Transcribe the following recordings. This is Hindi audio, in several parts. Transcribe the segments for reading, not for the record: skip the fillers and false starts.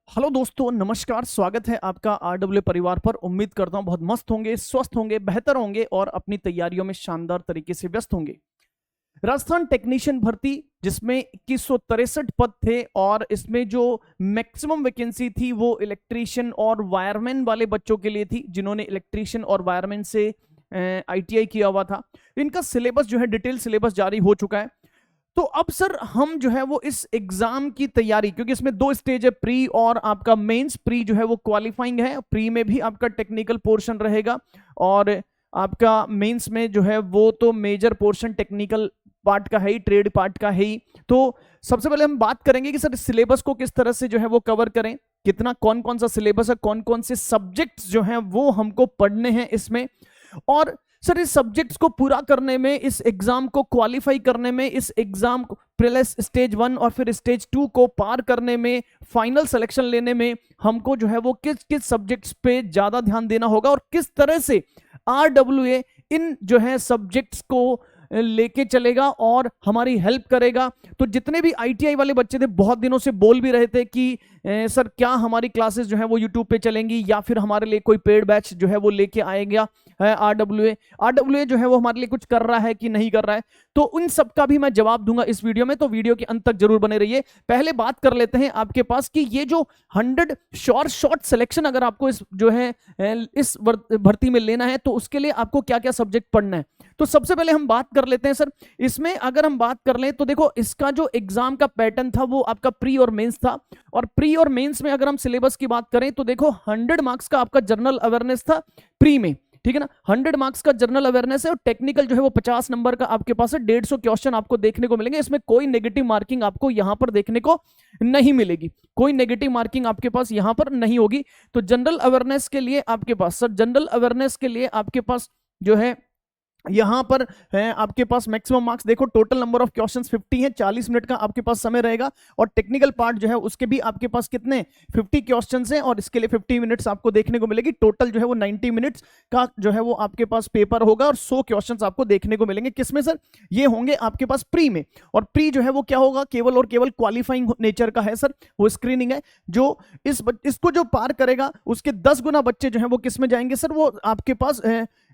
हेलो दोस्तों, नमस्कार। स्वागत है आपका आरडब्ल्यू परिवार पर। उम्मीद करता हूं बहुत मस्त होंगे, स्वस्थ होंगे, बेहतर होंगे और अपनी तैयारियों में शानदार तरीके से व्यस्त होंगे। राजस्थान टेक्नीशियन भर्ती, जिसमें 2163 पद थे और इसमें जो मैक्सिमम वैकेंसी थी वो इलेक्ट्रीशियन और वायरमैन वाले बच्चों के लिए थी, जिन्होंने इलेक्ट्रीशियन और वायरमैन से आईटीआई किया हुआ था। इनका सिलेबस जो है, डिटेल सिलेबस जारी हो चुका है। तो अब सर हम जो है वो इस एग्जाम की तैयारी, क्योंकि इसमें दो स्टेज है, प्री और आपका मेंस। प्री जो है वो क्वालिफाइंग है, प्री में भी आपका टेक्निकल पोर्शन रहेगा और आपका मेंस में जो है वो तो मेजर पोर्शन टेक्निकल पार्ट का है ही, ट्रेड पार्ट का है ही। तो सबसे पहले हम बात करेंगे कि सर सिलेबस को किस तरह से जो है वो कवर करें, कितना कौन कौन सा सिलेबस है, कौन कौन से सब्जेक्ट्स जो हैं वो हमको पढ़ने हैं इसमें। और सर इस सब्जेक्ट्स को पूरा करने में, इस एग्जाम को क्वालिफाई करने में, इस एग्जाम को पहले स्टेज 1 और फिर स्टेज 2 को पार करने में, फाइनल सिलेक्शन लेने में हमको जो है वो किस किस सब्जेक्ट्स पे ज्यादा ध्यान देना होगा और किस तरह से आरडब्ल्यूए इन जो है सब्जेक्ट्स को लेके चलेगा और हमारी हेल्प करेगा। तो जितने भी आईटीआई वाले बच्चे थे, बहुत दिनों से बोल भी रहे थे कि सर क्या हमारी क्लासेस जो है वो यूट्यूब पे चलेंगी या फिर हमारे लिए कोई पेड बैच जो है वो लेके आएगा आरडब्ल्यूए जो है वो हमारे लिए कुछ कर रहा है कि नहीं कर रहा है। तो उन सब का भी मैं जवाब दूंगा इस वीडियो में, तो वीडियो के अंत तक जरूर बने रहिए। पहले बात कर लेते हैं आपके पास कि ये जो 100 शॉर्ट सिलेक्शन अगर आपको इस जो है इस भर्ती में लेना है तो उसके लिए आपको क्या क्या सब्जेक्ट पढ़ना है। तो सबसे पहले हम बात कर लेते हैं सर, इसमें अगर हम बात कर लें तो देखो इसका जो एग्जाम का पैटर्न था वो आपका प्री और मेंस था। और प्री और मेंस में अगर हम सिलेबस की बात करें तो देखो 100 मार्क्स का आपका जनरल अवेयरनेस था प्री में, ठीक है ना। 100 मार्क्स का जनरल अवेयरनेस है और टेक्निकल जो है वो 50 नंबर का आपके पास है। 150 क्वेश्चन आपको देखने को मिलेंगे। इसमें कोई नेगेटिव मार्किंग आपको यहां पर देखने को नहीं मिलेगी, कोई नेगेटिव मार्किंग आपके पास यहां पर नहीं होगी। तो जनरल अवेयरनेस के लिए आपके पास सर, जनरल अवेयरनेस के लिए आपके पास जो है यहां पर है आपके पास मैक्सिमम मार्क्स देखो, टोटल नंबर ऑफ क्वेश्चंस 50 है, 40 मिनट का आपके पास समय रहेगा। और टेक्निकल पार्ट जो है उसके भी आपके पास कितने 50 क्वेश्चंस हैं और इसके लिए 50 मिनट्स आपको देखने को मिलेगी। टोटल जो है वो 90 मिनट्स का जो है वो आपके पास पेपर होगा और 100 क्वेश्चंस आपको देखने को मिलेंगे। किसमें सर? ये होंगे आपके पास प्री में। और प्री जो है वो क्या होगा, केवल और केवल क्वालिफाइंग नेचर का है सर, वो स्क्रीनिंग है। जो इसको जो पार करेगा उसके 10 गुना बच्चे जो है वो किस में जाएंगे सर, वो आपके पास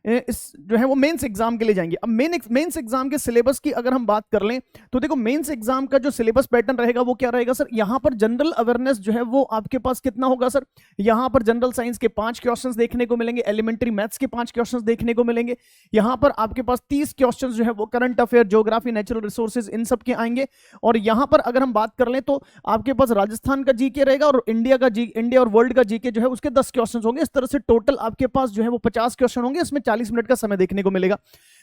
इस जो है वो मेंस एग्जाम के लिए जाएंगे। अब मेंस एग्जाम के सिलेबस की अगर हम बात कर लें तो देखो मेंस एग्जाम का जो सिलेबस पैटर्न रहेगा वो क्या रहेगा सर, यहां पर जनरल अवेयरनेस जो है वो आपके पास कितना होगा सर, यहां पर जनरल साइंस के 5 क्वेश्चंस देखने को मिलेंगे, एलिमेंट्री मैथ्स के 5 क्वेश्चंस देखने को मिलेंगे। यहां पर आपके पास 30 क्वेश्चंस जो है वो current affair, geography, natural resources in सब के आएंगे। और यहां पर अगर हम बात कर लें तो आपके पास राजस्थान का जीके रहेगा और इंडिया और वर्ल्ड का जीके जो है उसके 10 क्वेश्चन होंगे। इस तरह से टोटल आपके पास जो है वो 50 क्वेश्चन होंगे, इसमें 40 मिनट का समय देखने को मिलेगा।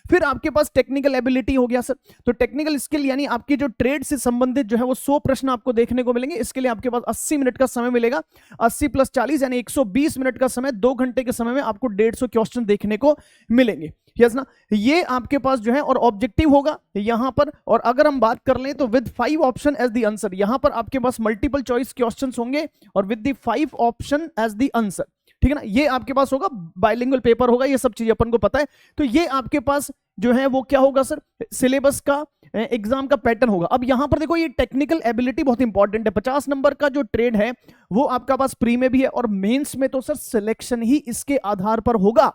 फिर आपके पास टेक्निकल एबिलिटी हो गया सर, तो टेक्निकल स्किल यानी आपकी जो ट्रेड से संबंधित जो है वो 100 प्रश्न आपको देखने को मिलेंगे। इसके लिए आपके पास 80 मिनट का समय मिलेगा। 80 + 40 यानी 120 मिनट का समय, 2 घंटे के समय में आपको 150 क्वेश्चन देखने को मिलेंगे। यस ना, ये आपके पास जो है और ऑब्जेक्टिव होगा यहां पर। और अगर हम बात कर लें तो with 5 option as the answer, यहां पर आपके पास मल्टीपल चॉइस क्वेश्चंस होंगे और with the 5 option as the answer, ठीक है ना। ये आपके पास होगा, बाइलिंगुअल पेपर होगा, ये सब चीजें अपन को पता है। तो ये आपके पास जो है वो क्या होगा सर, सिलेबस का एग्जाम का पैटर्न होगा। अब यहां पर देखो ये टेक्निकल एबिलिटी बहुत इंपॉर्टेंट है। 50 नंबर का जो ट्रेड है वो आपका पास प्री में भी है और मेंस में तो सर सिलेक्शन ही इसके आधार पर होगा।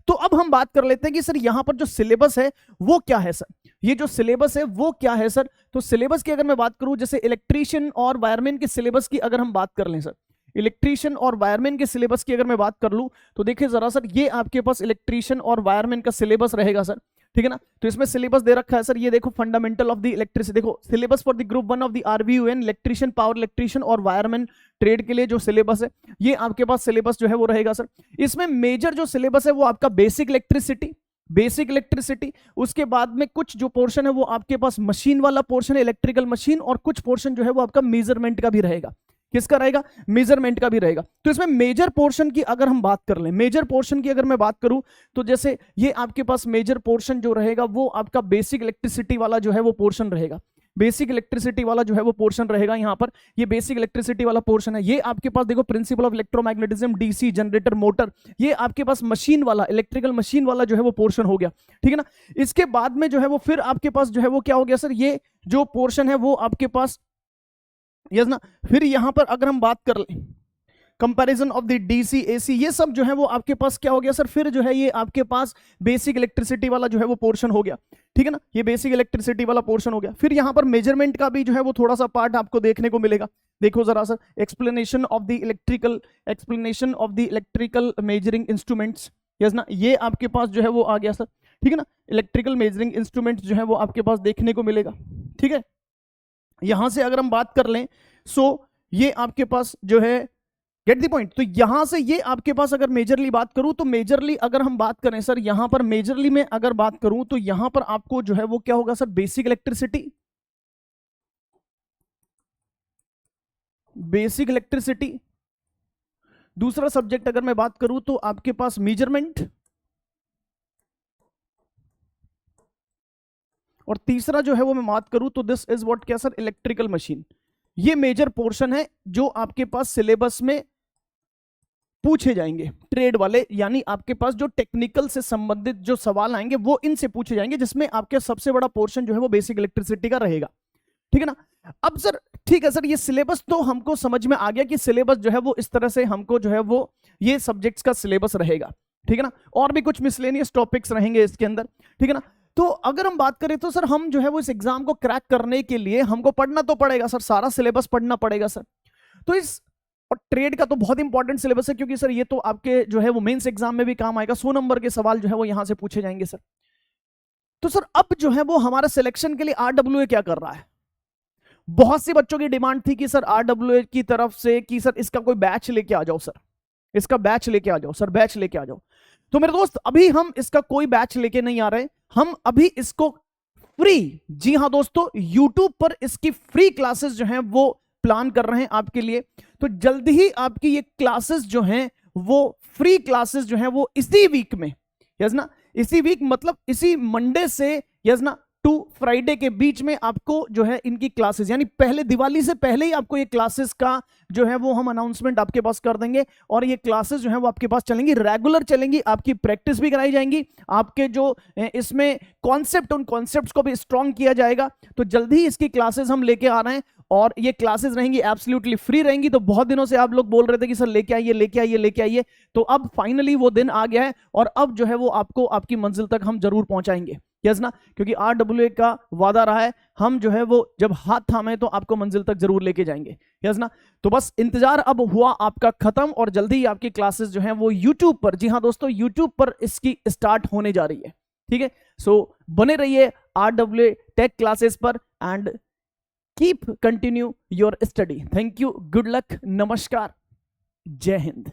तो अब हम बात कर लेते हैं कि सर यहां पर जो सिलेबस है वो क्या है सर, ये जो सिलेबस है वो क्या है सर। तो सिलेबस की अगर मैं बात करूं, जैसे इलेक्ट्रीशियन और वायरमैन के सिलेबस की अगर हम बात कर लें सर, इलेक्ट्रीशियन और वायरमैन के सिलेबस की अगर मैं बात कर लूं तो देखिए जरा सर, ये आपके पास इलेक्ट्रीशियन और वायरमैन का सिलेबस रहेगा सर, ठीक है ना। तो इसमें सिलेबस दे रखा है सर, ये देखो फंडामेंटल ऑफ द इलेक्ट्रिसिटी, देखो syllabus for the group 1 of the RVUN, electrician, power electrician और वायरमैन ट्रेड के लिए जो सिलेबस है ये आपके पास सिलेबस जो है वो रहेगा सर। इसमें मेजर जो सिलेबस है वो आपका बेसिक इलेक्ट्रिसिटी, उसके बाद में कुछ जो पोर्शन है वो आपके पास मशीन वाला पोर्शन है, इलेक्ट्रिकल मशीन, और कुछ पोर्शन जो है वो आपका मेजरमेंट का भी रहेगा। किसका रहेगा? मेजरमेंट का भी रहेगा। तो इसमें मेजर पोर्शन की अगर हम बात कर लें, मेजर पोर्शन की अगर मैं बात करूं तो जैसे ये आपके पास मेजर पोर्शन जो रहेगा वो आपका बेसिक इलेक्ट्रिसिटी वाला जो है वो पोर्शन रहेगा। बेसिक इलेक्ट्रिसिटी वाला जो है वो पोर्शन रहेगा यहां पर, ये बेसिक इलेक्ट्रिसिटी वाला पोर्शन है। ये आपके पास देखो principle of electromagnetism, DC generator, motor, ये आपके पास मशीन वाला, इलेक्ट्रिकल मशीन वाला जो है वो पोर्शन हो गया, ठीक है ना। इसके बाद में जो है वो फिर आपके पास जो है वो क्या हो गया सर, ये जो पोर्शन है वो आपके पास यस ना। फिर यहां पर अगर हम बात कर लें comparison of the DC AC, ये सब जो है वो आपके पास क्या हो गया सर, फिर जो है ये आपके पास बेसिक इलेक्ट्रिसिटी वाला जो है वो पोर्शन हो गया, ठीक है ना, ये बेसिक इलेक्ट्रिसिटी वाला पोर्शन हो गया। फिर यहां पर मेजरमेंट का भी जो है वो थोड़ा सा पार्ट आपको देखने को मिलेगा। देखो जरा sir, explanation of the electrical measuring instruments, yes ना, ये आपके पास जो है वो आ गया सर, ठीक है ना। इलेक्ट्रिकल मेजरिंग इंस्ट्रूमेंट्स जो है वो आपके पास देखने को मिलेगा, ठीक है। यहां से अगर हम बात कर लें, सो ये आपके पास जो है, गेट द पॉइंट, तो यहां से ये आपके पास अगर मेजरली बात करूं तो मेजरली अगर हम बात करें सर, यहां पर मेजरली में अगर बात करूं तो यहां पर आपको जो है वो क्या होगा सर, बेसिक इलेक्ट्रिसिटी। दूसरा सब्जेक्ट अगर मैं बात करूं तो आपके पास मेजरमेंट, और तीसरा जो है वो मैं बात करूं तो दिस इज व्हाट, क्या सर, इलेक्ट्रिकल मशीन। ये मेजर पोर्शन है जो आपके पास सिलेबस में पूछे जाएंगे, ट्रेड वाले, यानी आपके पास जो टेक्निकल से संबंधित जो सवाल आएंगे वो इनसे पूछे जाएंगे, जिसमें आपके सबसे बड़ा पोर्शन जो है वो बेसिक इलेक्ट्रिसिटी का रहेगा, ठीक है ना। अब सर ठीक है सर, ये सिलेबस तो हमको समझ में आ गया कि सिलेबस जो है वो इस तरह से हमको जो है वो ये सब्जेक्ट्स का सिलेबस रहेगा, ठीक है ना। और भी कुछ मिसलेनियस टॉपिक्स रहेंगे इसके अंदर, ठीक है ना। तो अगर हम बात करें तो सर हम जो है वो इस एग्जाम को क्रैक करने के लिए हमको पढ़ना तो पड़ेगा सर, सारा सिलेबस पढ़ना पड़ेगा सर। तो इस, और ट्रेड का तो बहुत इंपॉर्टेंट सिलेबस है, क्योंकि सर ये तो आपके जो है वो मेंस एग्जाम में भी काम आएगा, 100 नंबर के सवाल जो है वो यहां से पूछे जाएंगे सर। तो सर अब जो है वो हमारा सिलेक्शन के लिए आरडब्ल्यूए क्या कर रहा है। बहुत सी बच्चों की डिमांड थी कि सर आरडब्ल्यूए की तरफ से कि सर इसका कोई बैच लेके आ जाओ सर, इसका बैच लेके आ जाओ सर, बैच लेके आ जाओ। तो मेरे दोस्त अभी हम इसका कोई बैच लेके नहीं आ रहे, हम अभी इसको फ्री, जी हां दोस्तों, यूट्यूब पर इसकी फ्री क्लासेस जो हैं वो प्लान कर रहे हैं आपके लिए। तो जल्दी ही आपकी ये क्लासेस जो हैं वो फ्री क्लासेस जो हैं वो इसी वीक में, यस ना, इसी वीक मतलब इसी मंडे से यस ना टू फ्राइडे के बीच में आपको जो है इनकी क्लासेस, यानी पहले दिवाली से पहले ही आपको ये क्लासेस का जो है वो हम अनाउंसमेंट आपके पास कर देंगे, और ये क्लासेस जो है वो आपके पास चलेंगी, रेगुलर चलेंगी, आपकी प्रैक्टिस भी कराई जाएंगी, आपके जो इसमें कॉन्सेप्ट, उन कॉन्सेप्ट्स को भी स्ट्रॉन्ग किया जाएगा। तो जल्दी ही इसकी क्लासेस हम लेके आ रहे हैं, और ये क्लासेस रहेंगी एब्सोल्युटली फ्री रहेंगी। तो बहुत दिनों से आप लोग बोल रहे थे कि सर लेके आइए, लेके आइए, लेके आइए, तो अब फाइनली वो दिन आ गया है, और अब जो है वो आपको आपकी मंजिल तक हम जरूर पहुंचाएंगे, यस ना, क्योंकि आरडब्ल्यूए का वादा रहा है, हम जो है वो जब हाथ थामे तो आपको मंजिल तक जरूर लेके जाएंगे, यस ना। तो बस इंतजार अब हुआ आपका खत्म, और जल्दी ही आपकी क्लासेस जो है वो यूट्यूब पर, जी हाँ दोस्तों, यूट्यूब पर इसकी स्टार्ट होने जा रही है, ठीक है। सो बने रहिए आरडब्ल्यूए टेक क्लासेस पर, and keep continue your study. Thank you, good luck, नमस्कार, जय हिंद।